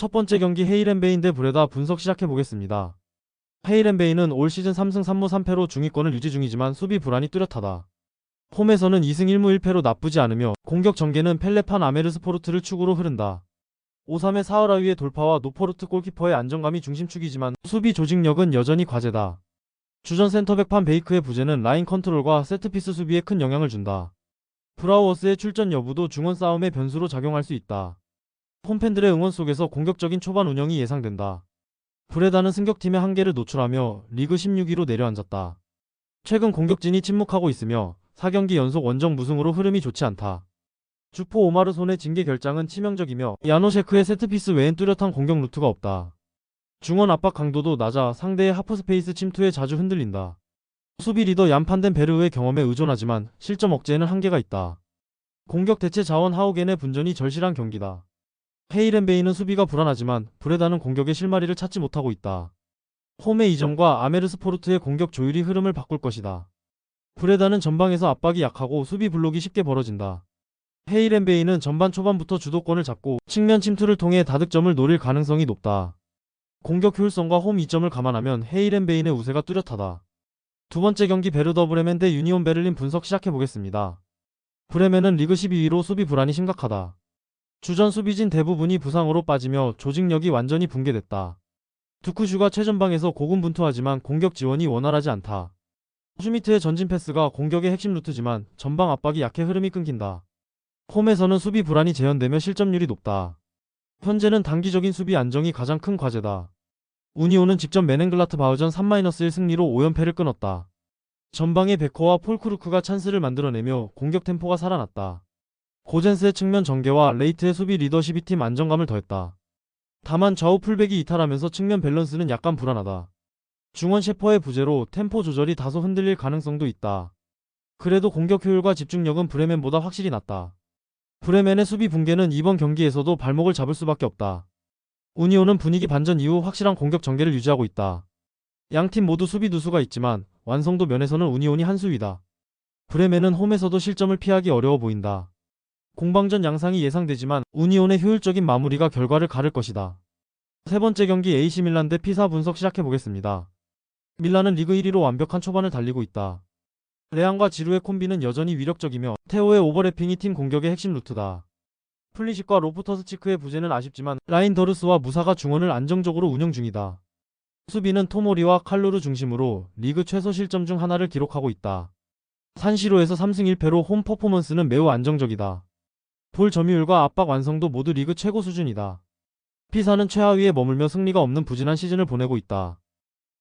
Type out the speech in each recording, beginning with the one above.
첫 번째 경기 헤이랜베인 대 브레다 분석 시작해보겠습니다. 헤이랜베인은 올 시즌 3승 3무 3패로 중위권을 유지 중이지만 수비 불안이 뚜렷하다. 홈에서는 2승 1무 1패로 나쁘지 않으며 공격 전개는 펠레판 아메르스포르트를 축으로 흐른다. 5-3의 사하라위의 돌파와 노포르트 골키퍼의 안정감이 중심축이지만 수비 조직력은 여전히 과제다. 주전 센터백 판 베이크의 부재는 라인 컨트롤과 세트피스 수비에 큰 영향을 준다. 브라우어스의 출전 여부도 중원 싸움의 변수로 작용할 수 있다. 홈팬들의 응원 속에서 공격적인 초반 운영이 예상된다. 브레다는 승격팀의 한계를 노출하며 리그 16위로 내려앉았다. 최근 공격진이 침묵하고 있으며 4경기 연속 원정 무승으로 흐름이 좋지 않다. 주포 오마르 손의 징계 결장은 치명적이며 야노셰크의 세트피스 외엔 뚜렷한 공격 루트가 없다. 중원 압박 강도도 낮아 상대의 하프스페이스 침투에 자주 흔들린다. 수비 리더 얀판덴 베르의 경험에 의존하지만 실점 억제에는 한계가 있다. 공격 대체 자원 하우겐의 분전이 절실한 경기다. 헤이랜베이는 수비가 불안하지만 브레다는 공격의 실마리를 찾지 못하고 있다. 홈의 이점과 아메르스포르트의 공격 조율이 흐름을 바꿀 것이다. 브레다는 전방에서 압박이 약하고 수비 블록이 쉽게 벌어진다. 헤이랜베이는 전반 초반부터 주도권을 잡고 측면 침투를 통해 다득점을 노릴 가능성이 높다. 공격 효율성과 홈 이점을 감안하면 헤이랜베인의 우세가 뚜렷하다. 두 번째 경기 베르더 브레멘 대 유니온 베를린 분석 시작해보겠습니다. 브레멘은 리그 12위로 수비 불안이 심각하다. 주전 수비진 대부분이 부상으로 빠지며 조직력이 완전히 붕괴됐다. 두쿠슈가 최전방에서 고군분투하지만 공격 지원이 원활하지 않다. 슈미트의 전진 패스가 공격의 핵심 루트지만 전방 압박이 약해 흐름이 끊긴다. 홈에서는 수비 불안이 재현되며 실점률이 높다. 현재는 단기적인 수비 안정이 가장 큰 과제다. 우니온은 직접 메넨글라트 바우전 3-1 승리로 5연패를 끊었다. 전방의 베커와 폴크루크가 찬스를 만들어내며 공격 템포가 살아났다. 고젠스의 측면 전개와 레이트의 수비 리더십이 팀 안정감을 더했다. 다만 좌우 풀백이 이탈하면서 측면 밸런스는 약간 불안하다. 중원 셰퍼의 부재로 템포 조절이 다소 흔들릴 가능성도 있다. 그래도 공격 효율과 집중력은 브레멘보다 확실히 낮다. 브레멘의 수비 붕괴는 이번 경기에서도 발목을 잡을 수밖에 없다. 우니온은 분위기 반전 이후 확실한 공격 전개를 유지하고 있다. 양팀 모두 수비 누수가 있지만 완성도 면에서는 우니온이 한 수위다. 브레멘은 홈에서도 실점을 피하기 어려워 보인다. 공방전 양상이 예상되지만 우니온의 효율적인 마무리가 결과를 가를 것이다. 세 번째 경기 AC 밀란 대 피사 분석 시작해보겠습니다. 밀란은 리그 1위로 완벽한 초반을 달리고 있다. 레앙과 지루의 콤비는 여전히 위력적이며 테오의 오버래핑이 팀 공격의 핵심 루트다. 플리식과 로프터스치크의 부재는 아쉽지만 라인더르스와 무사가 중원을 안정적으로 운영 중이다. 수비는 토모리와 칼루르 중심으로 리그 최소 실점 중 하나를 기록하고 있다. 산시로에서 3승 1패로 홈 퍼포먼스는 매우 안정적이다. 볼 점유율과 압박 완성도 모두 리그 최고 수준이다. 피사는 최하위에 머물며 승리가 없는 부진한 시즌을 보내고 있다.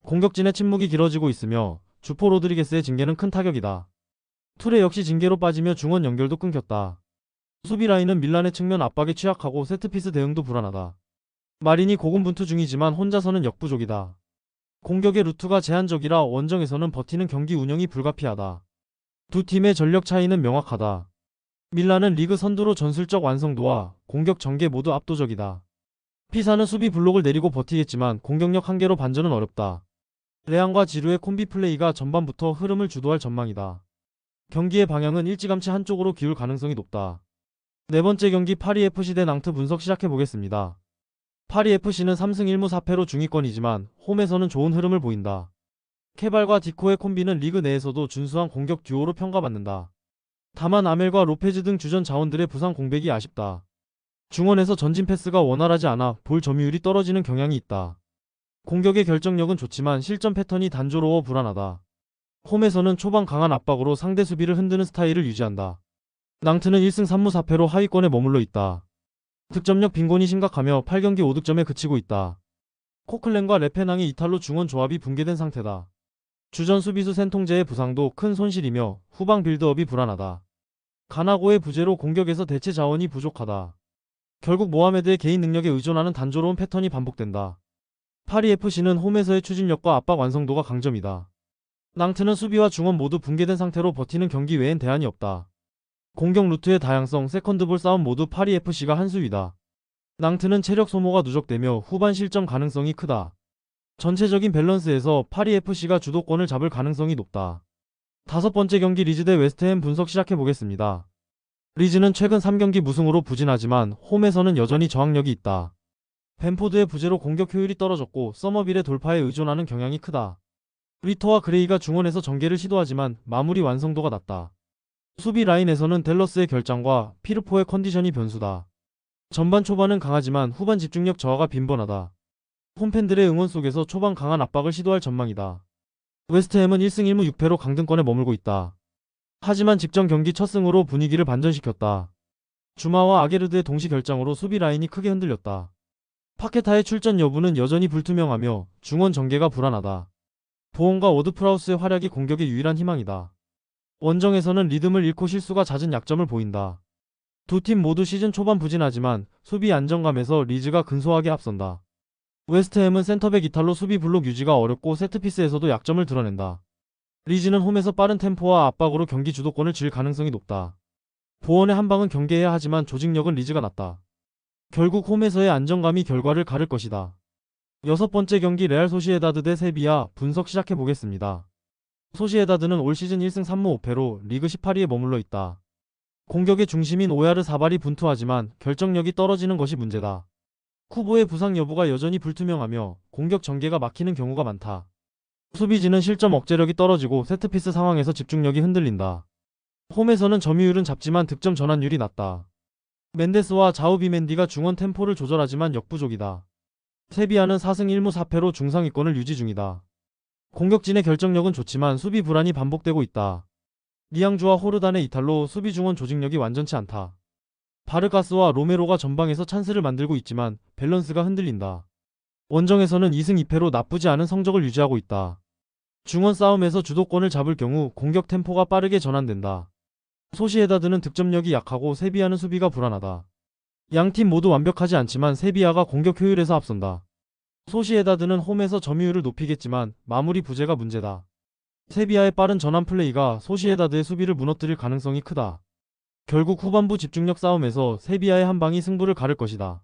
공격진의 침묵이 길어지고 있으며 주포 로드리게스의 징계는 큰 타격이다. 툴레 역시 징계로 빠지며 중원 연결도 끊겼다. 수비 라인은 밀란의 측면 압박에 취약하고 세트피스 대응도 불안하다. 마린이 고군분투 중이지만 혼자서는 역부족이다. 공격의 루트가 제한적이라 원정에서는 버티는 경기 운영이 불가피하다. 두 팀의 전력 차이는 명확하다. 밀란은 리그 선두로 전술적 완성도와 공격 전개 모두 압도적이다. 피사는 수비 블록을 내리고 버티겠지만 공격력 한계로 반전은 어렵다. 레앙과 지루의 콤비 플레이가 전반부터 흐름을 주도할 전망이다. 경기의 방향은 일찌감치 한쪽으로 기울 가능성이 높다. 네 번째 경기 파리FC 대 낭트 분석 시작해보겠습니다. 파리FC는 3승 1무 4패로 중위권이지만 홈에서는 좋은 흐름을 보인다. 케발과 디코의 콤비는 리그 내에서도 준수한 공격 듀오로 평가받는다. 다만 아멜과 로페즈 등 주전 자원들의 부상 공백이 아쉽다. 중원에서 전진 패스가 원활하지 않아 볼 점유율이 떨어지는 경향이 있다. 공격의 결정력은 좋지만 실점 패턴이 단조로워 불안하다. 홈에서는 초반 강한 압박으로 상대 수비를 흔드는 스타일을 유지한다. 낭트는 1승 3무 4패로 하위권에 머물러 있다. 득점력 빈곤이 심각하며 8경기 5득점에 그치고 있다. 코클렌과 레페낭의 이탈로 중원 조합이 붕괴된 상태다. 주전 수비수 센통제의 부상도 큰 손실이며 후방 빌드업이 불안하다. 가나고의 부재로 공격에서 대체 자원이 부족하다. 결국 모하메드의 개인 능력에 의존하는 단조로운 패턴이 반복된다. 파리FC는 홈에서의 추진력과 압박 완성도가 강점이다. 낭트는 수비와 중원 모두 붕괴된 상태로 버티는 경기 외엔 대안이 없다. 공격 루트의 다양성, 세컨드볼 싸움 모두 파리FC가 한 수위다. 낭트는 체력 소모가 누적되며 후반 실점 가능성이 크다. 전체적인 밸런스에서 파리FC가 주도권을 잡을 가능성이 높다. 다섯 번째 경기 리즈 대 웨스트햄 분석 시작해보겠습니다. 리즈는 최근 3경기 무승으로 부진하지만 홈에서는 여전히 저항력이 있다. 벤포드의 부재로 공격 효율이 떨어졌고 서머빌의 돌파에 의존하는 경향이 크다. 리터와 그레이가 중원에서 전개를 시도하지만 마무리 완성도가 낮다. 수비 라인에서는 댈러스의 결장과 피르포의 컨디션이 변수다. 전반 초반은 강하지만 후반 집중력 저하가 빈번하다. 홈팬들의 응원 속에서 초반 강한 압박을 시도할 전망이다. 웨스트햄은 1승 1무 6패로 강등권에 머물고 있다. 하지만 직전 경기 첫 승으로 분위기를 반전시켰다. 주마와 아게르드의 동시 결장으로 수비 라인이 크게 흔들렸다. 파케타의 출전 여부는 여전히 불투명하며 중원 전개가 불안하다. 보온과 워드프라우스의 활약이 공격의 유일한 희망이다. 원정에서는 리듬을 잃고 실수가 잦은 약점을 보인다. 두 팀 모두 시즌 초반 부진하지만 수비 안정감에서 리즈가 근소하게 앞선다. 웨스트햄은 센터백 이탈로 수비 블록 유지가 어렵고 세트피스에서도 약점을 드러낸다. 리즈는 홈에서 빠른 템포와 압박으로 경기 주도권을 쥘 가능성이 높다. 보원의 한방은 경계해야 하지만 조직력은 리즈가 낮다. 결국 홈에서의 안정감이 결과를 가를 것이다. 여섯 번째 경기 레알 소시에다드 대 세비야 분석 시작해보겠습니다. 소시에다드는 올 시즌 1승 3무 5패로 리그 18위에 머물러 있다. 공격의 중심인 오야르사발이 분투하지만 결정력이 떨어지는 것이 문제다. 쿠보의 부상 여부가 여전히 불투명하며 공격 전개가 막히는 경우가 많다. 수비진은 실점 억제력이 떨어지고 세트피스 상황에서 집중력이 흔들린다. 홈에서는 점유율은 잡지만 득점 전환율이 낮다. 멘데스와 자우비멘디가 중원 템포를 조절하지만 역부족이다. 세비야는 4승 1무 4패로 중상위권을 유지 중이다. 공격진의 결정력은 좋지만 수비 불안이 반복되고 있다. 니앙주와 호르단의 이탈로 수비 중원 조직력이 완전치 않다. 바르가스와 로메로가 전방에서 찬스를 만들고 있지만 밸런스가 흔들린다. 원정에서는 2승 2패로 나쁘지 않은 성적을 유지하고 있다. 중원 싸움에서 주도권을 잡을 경우 공격 템포가 빠르게 전환된다. 소시에다드는 득점력이 약하고 세비야는 수비가 불안하다. 양팀 모두 완벽하지 않지만 세비야가 공격 효율에서 앞선다. 소시에다드는 홈에서 점유율을 높이겠지만 마무리 부재가 문제다. 세비야의 빠른 전환 플레이가 소시에다드의 수비를 무너뜨릴 가능성이 크다. 결국 후반부 집중력 싸움에서 세비야의 한방이 승부를 가를 것이다.